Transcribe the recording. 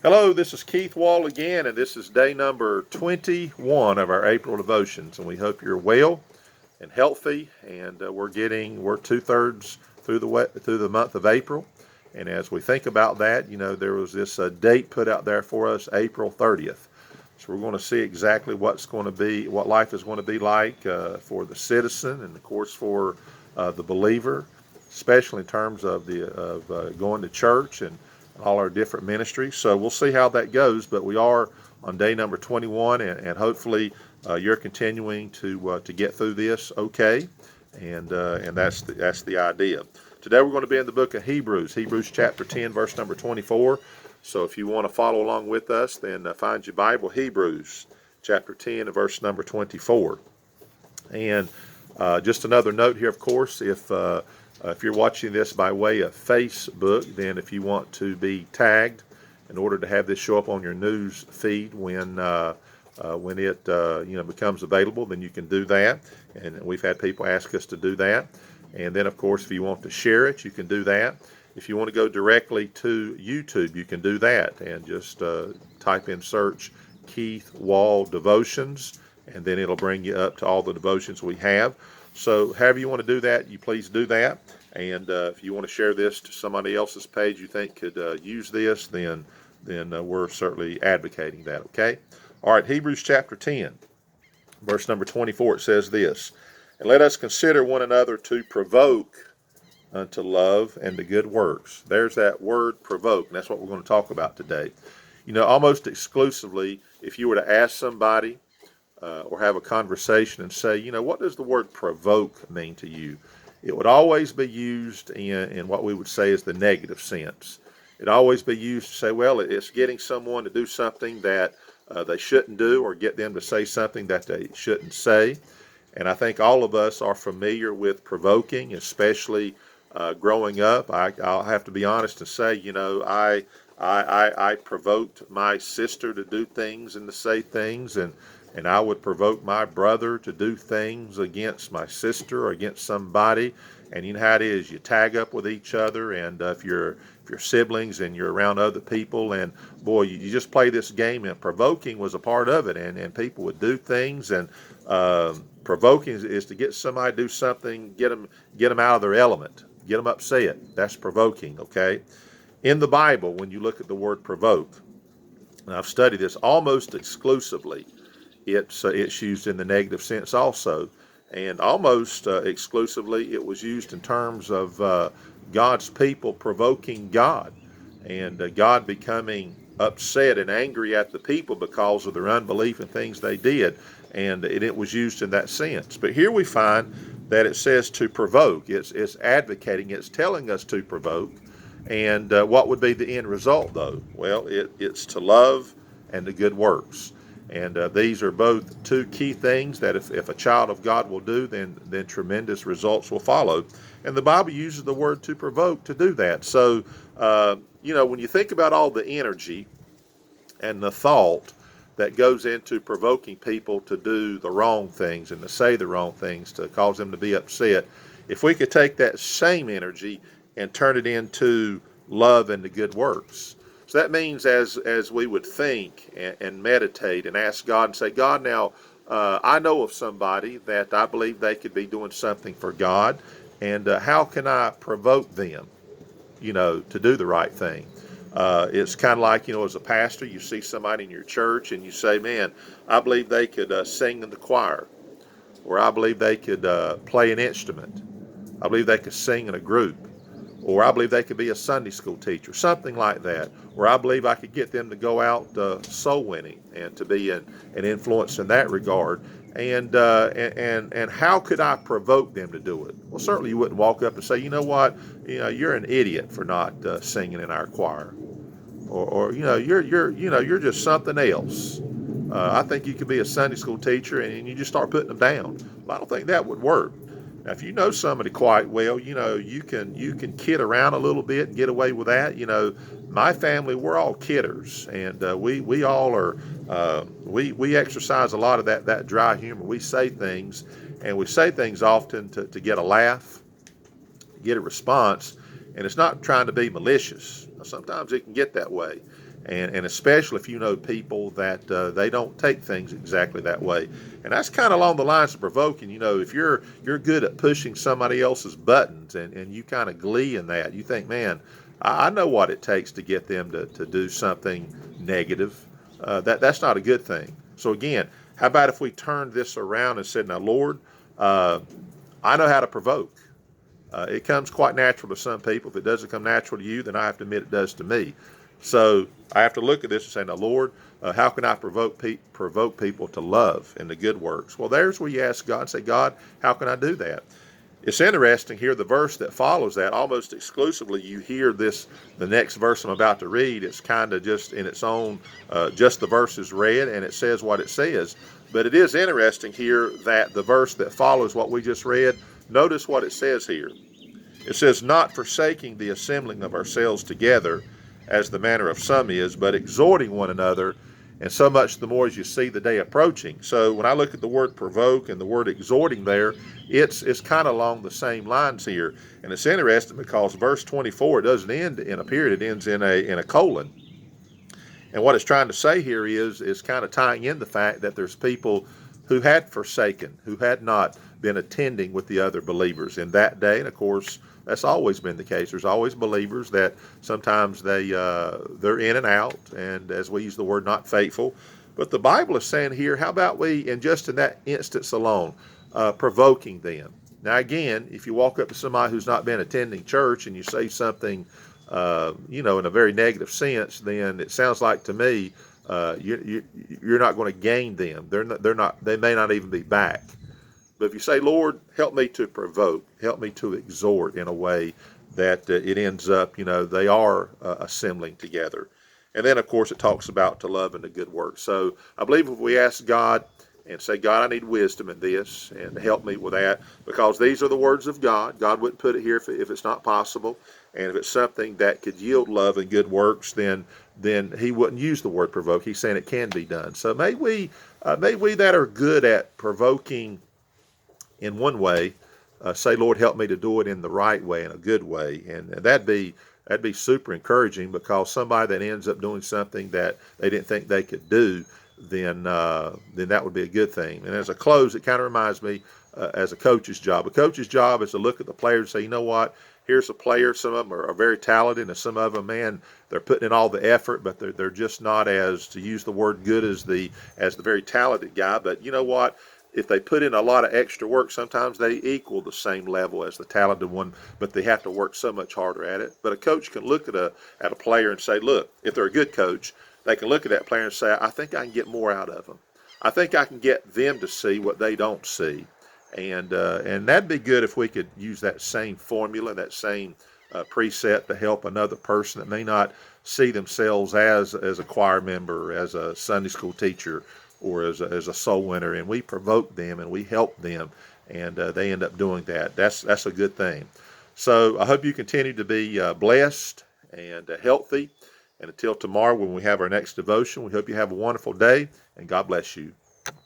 Hello, this is Keith Wall again, and this is day number 21 of our April devotions. And we hope you're well and healthy. And we're 2/3 through the month of April. And as we think about that, there was this date put out there for us, April 30th. So we're going to see exactly what life is going to be like for the citizen, and of course for the believer, especially in terms of going to church and all our different ministries. So we'll see how that goes, but we are on day number 21, and hopefully you're continuing to get through this okay, and that's the idea. Today we're going to be in the book of Hebrews chapter 10, verse number 24. So if you want to follow along with us, then find your Bible, Hebrews chapter 10, verse number 24. And just another note here, of course, if you're watching this by way of Facebook, then if you want to be tagged in order to have this show up on your news feed when it becomes available, then you can do that. And we've had people ask us to do that. And then, of course, if you want to share it, you can do that. If you want to go directly to YouTube, you can do that. And just type in search Keith Wall Devotions, and then it'll bring you up to all the devotions we have. So however you want to do that, you please do that. And if you want to share this to somebody else's page you think could use this, then we're certainly advocating that, okay? All right, Hebrews chapter 10, verse number 24, it says this: "And let us consider one another to provoke unto love and to good works." There's that word provoke, and that's what we're going to talk about today. Almost exclusively, if you were to ask somebody or have a conversation and say, what does the word provoke mean to you? It would always be used in what we would say is the negative sense. It'd always be used to say, well, it's getting someone to do something that they shouldn't do, or get them to say something that they shouldn't say. And I think all of us are familiar with provoking, especially growing up. I'll have to be honest and say, I provoked my sister to do things and to say things, and I would provoke my brother to do things against my sister or against somebody. And you know how it is, you tag up with each other, and if you're siblings and you're around other people, and boy, you just play this game, and provoking was a part of it, and people would do things, and provoking is to get somebody to do something, get them out of their element, get them upset. That's provoking, okay? In the Bible, when you look at the word provoke, and I've studied this almost exclusively, it's used in the negative sense also, and almost exclusively it was used in terms of God's people provoking God, and God becoming upset and angry at the people because of their unbelief and things they did, and it was used in that sense. But here we find that it says to provoke. It's advocating, it's telling us to provoke. And what would be the end result, though? Well, it's to love and to good works. And these are both two key things that if a child of God will do, then tremendous results will follow. And the Bible uses the word to provoke to do that. So, when you think about all the energy and the thought that goes into provoking people to do the wrong things and to say the wrong things to cause them to be upset, if we could take that same energy and turn it into love and the good works. So that means as we would think and meditate and ask God and say, God, now I know of somebody that I believe they could be doing something for God, and how can I provoke them, to do the right thing? It's kind of like, as a pastor, you see somebody in your church and you say, man, I believe they could sing in the choir, or I believe they could play an instrument. I believe they could sing in a group. Or I believe they could be a Sunday school teacher, something like that. Or I believe I could get them to go out soul winning and to be an influence in that regard. And how could I provoke them to do it? Well, certainly you wouldn't walk up and say, you know what, you're an idiot for not singing in our choir, or you're just something else. I think you could be a Sunday school teacher, and you just start putting them down. Well, I don't think that would work. Now, if you know somebody quite well, you can kid around a little bit and get away with that. My family, we're all kidders, and we all are. We exercise a lot of that dry humor. We say things, and we say things often to get a laugh, get a response, and it's not trying to be malicious. Sometimes it can get that way. and especially if you know people that they don't take things exactly that way. And that's kind of along the lines of provoking. If you're good at pushing somebody else's buttons, and you kind of glee in that, you think, man, I know what it takes to get them to do something negative. That's not a good thing. So again, how about if we turned this around and said, now, Lord, uh, I know how to provoke. It comes quite natural to some people. If it doesn't come natural to you, then I have to admit it does to me. So I have to look at this and say, now, Lord, how can I provoke people to love and to good works? Well, there's where you ask God and say, God, how can I do that? It's interesting here, the verse that follows that, almost exclusively, you hear this, the next verse I'm about to read, it's kind of just in its own, just the verse is read, and it says what it says. But it is interesting here that the verse that follows what we just read, notice what it says here. It says, not forsaking the assembling of ourselves together, as the manner of some is, but exhorting one another, and so much the more as you see the day approaching. So when I look at the word provoke and the word exhorting there, it's kind of along the same lines here. And it's interesting because verse 24, it doesn't end in a period, it ends in a colon. And what it's trying to say here is kind of tying in the fact that there's people who had forsaken, who had not been attending with the other believers in that day. And of course, that's always been the case. There's always believers that sometimes they're in and out, and as we use the word, not faithful. But the Bible is saying here, how about we, and just in that instance alone, provoking them. Now again, if you walk up to somebody who's not been attending church and you say something, in a very negative sense, then it sounds like to me you're not going to gain them. They're not. They may not even be back. But if you say, Lord, help me to provoke, help me to exhort in a way that it ends up, they are assembling together. And then, of course, it talks about to love and to good work. So I believe if we ask God and say, God, I need wisdom in this, and help me with that, because these are the words of God. God wouldn't put it here if it's not possible. And if it's something that could yield love and good works, then he wouldn't use the word provoke. He's saying it can be done. So may we that are good at provoking in one way, say, Lord, help me to do it in the right way, in a good way. And that'd be super encouraging, because somebody that ends up doing something that they didn't think they could do, then that would be a good thing. And as a close, it kind of reminds me as a coach's job. A coach's job is to look at the players and say, you know what, here's a player. Some of them are very talented, and some of them, man, they're putting in all the effort, but they're just not, as to use the word, good as the very talented guy. But you know what? If they put in a lot of extra work, sometimes they equal the same level as the talented one, but they have to work so much harder at it. But a coach can look at a player and say, look, if they're a good coach, they can look at that player and say, I think I can get more out of them. I think I can get them to see what they don't see. And that'd be good if we could use that same formula, that same precept to help another person that may not see themselves as a choir member, as a Sunday school teacher, or as a soul winner, and we provoke them and we help them, and they end up doing that. That's a good thing. So I hope you continue to be blessed and healthy. And until tomorrow, when we have our next devotion, we hope you have a wonderful day, and God bless you.